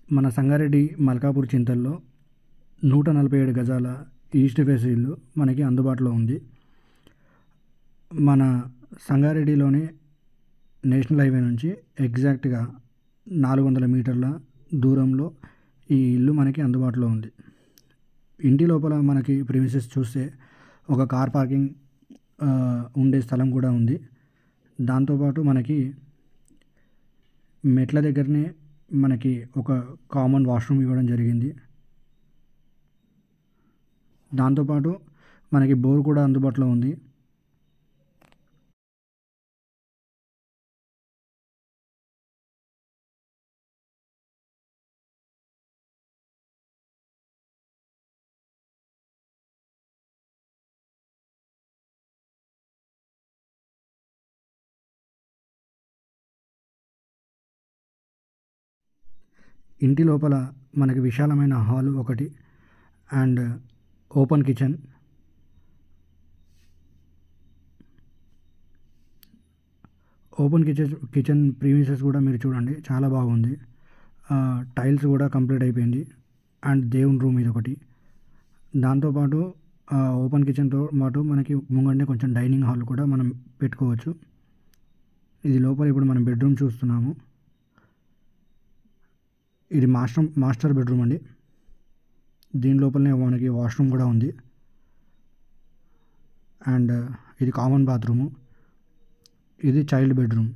మన సంగారెడ్డి మల్కాపూర్ చింతల్లో 147 గజాల east face ఇల్లు మనకి అందుబాటులో ఉంది. మన సంగారెడ్డిలోని నేషనల్ హైవే నుంచి ఎగ్జాక్ట్గా 400 మీటర్ల దూరంలో ఈ ఇల్లు మనకి అందుబాటులో ఉంది. ఇంటి లోపల మనకి ప్రిమిసెస్ చూస్తే ఒక కార్ పార్కింగ్ ఉండే స్థలం కూడా ఉంది. దాంతోపాటు మనకి మెట్ల దగ్గరనే మనకి ఒక కామన్ వాష్రూమ్ ఇవ్వడం జరిగింది. దాంతోపాటు మనకి బోర్ కూడా అందుబాటులో ఉంది. ఇంటి లోపల మనకి విశాలమైన హాలు ఒకటి అండ్ ఓపెన్ కిచెన్. కిచెన్ ప్రీమిసెస్ కూడా మీరు చూడండి, చాలా బాగుంది. టైల్స్ కూడా కంప్లీట్ అయిపోయింది. అండ్ దేవుని రూమ్ ఇది ఒకటి. దాంతోపాటు ఓపెన్ కిచెన్తో పాటు మనకి ముంగంటే కొంచెం డైనింగ్ హాల్ కూడా మనం పెట్టుకోవచ్చు. ఇది లోపల ఇప్పుడు మనం బెడ్రూమ్ చూస్తున్నాము. ఇది మాస్టర్ బెడ్రూమ్ అండి. దీని లోపలనే మనకి వాష్రూమ్ కూడా ఉంది. అండ్ ఇది కామన్ బాత్రూము. ఇది చైల్డ్ బెడ్రూమ్.